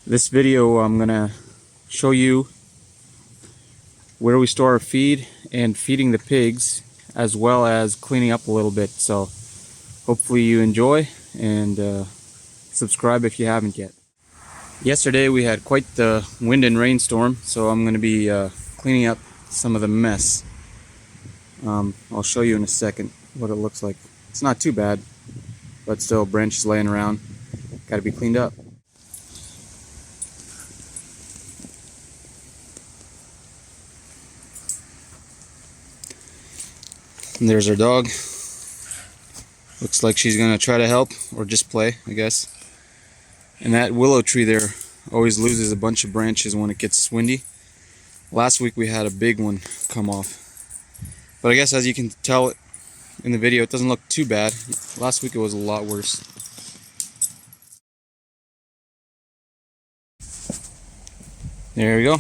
This video I'm gonna show you where we store our feed and feeding the pigs, as well as cleaning up a little bit. So hopefully you enjoy, and subscribe if you haven't yet. Yesterday we had quite the wind and rainstorm, so I'm gonna be cleaning up some of the mess. I'll show you in a second what it looks like. It's not too bad, but still branches laying around, gotta be cleaned up. And there's our dog. Looks like she's gonna try to help, or just play, I guess. And that willow tree there always loses a bunch of branches when it gets windy. Last week we had a big one come off. But I guess as you can tell in the video, it doesn't look too bad. Last week it was a lot worse. There we go.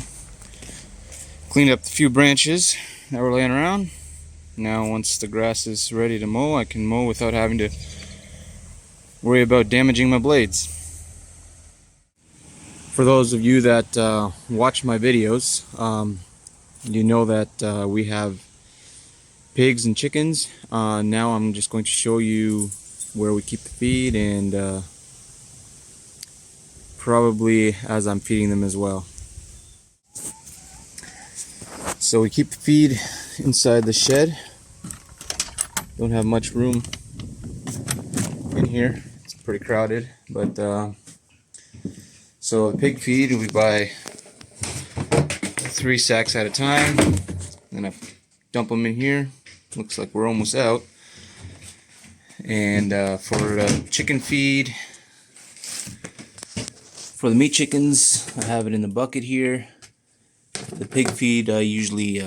Cleaned up a few branches that were laying around. Now once the grass is ready to mow, I can mow without having to worry about damaging my blades. For those of you that watch my videos, you know that we have pigs and chickens. Now I'm just going to show you where we keep the feed, and probably as I'm feeding them as well. So we keep the feed inside the shed. Don't have much room in here. It's pretty crowded, but so the pig feed, we buy 3 sacks at a time. I'm gonna dump them in here. Looks like we're almost out. And for the chicken feed, for the meat chickens, I have it in the bucket here. The pig feed, I usually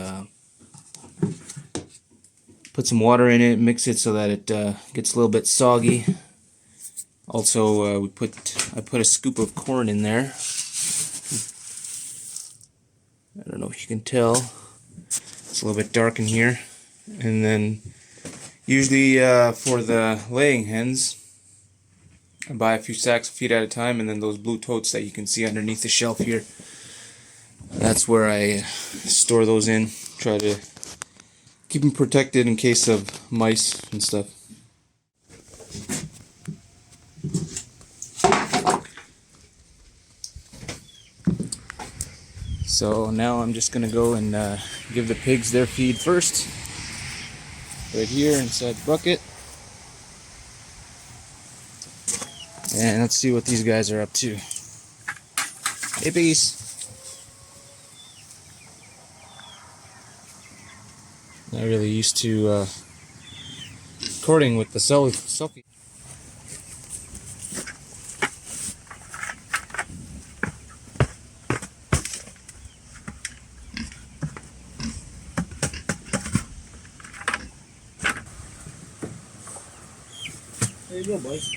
put some water in it, mix it so that it gets a little bit soggy. Also, I put a scoop of corn in there. I don't know if you can tell. It's a little bit dark in here. And then usually for the laying hens, I buy a few sacks of feed at a time, and then those blue totes that you can see underneath the shelf here, that's where I store those in. Try to keep them protected in case of mice and stuff. So now I'm just gonna go and give the pigs their feed first. Right here inside the bucket. And let's see what these guys are up to. Hey piggies. Not really used to recording with the selfie. There you go, boys.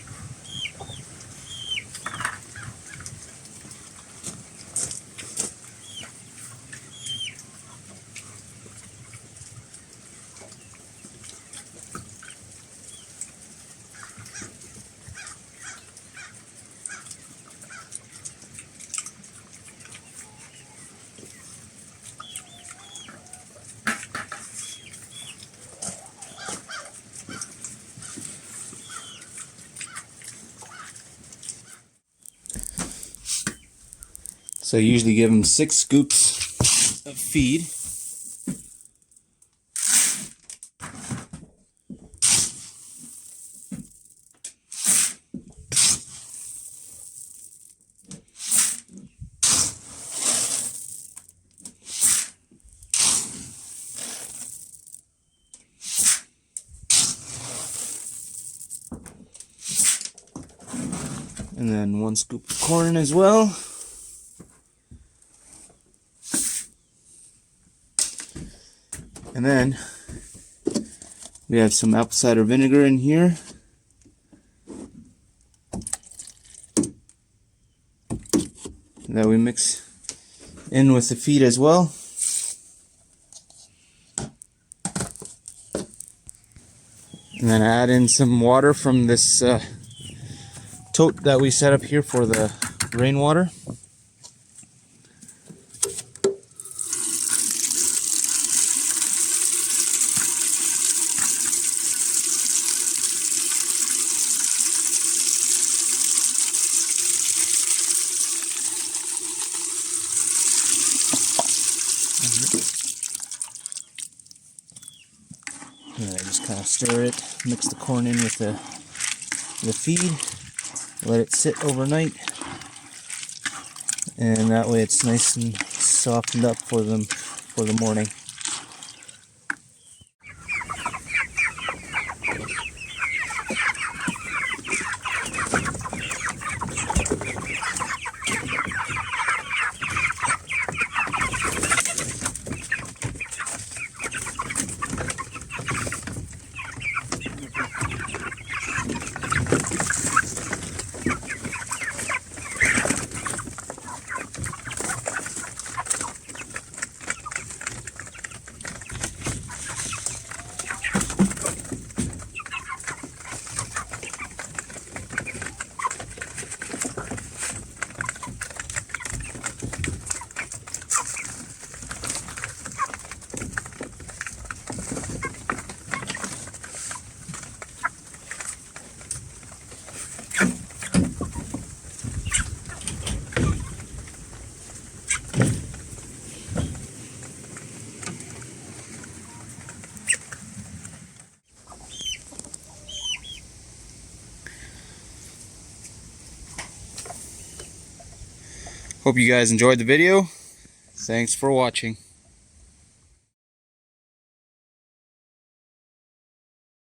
So I usually give them 6 scoops of feed. And then 1 scoop of corn as well. And then we have some apple cider vinegar in here. That we mix in with the feed as well. And then add in some water from this tote that we set up here for the rainwater. stir it, mix the corn in with the feed, let it sit overnight, and that way it's nice and softened up for them for the morning. Hope you guys enjoyed the video. Thanks for watching.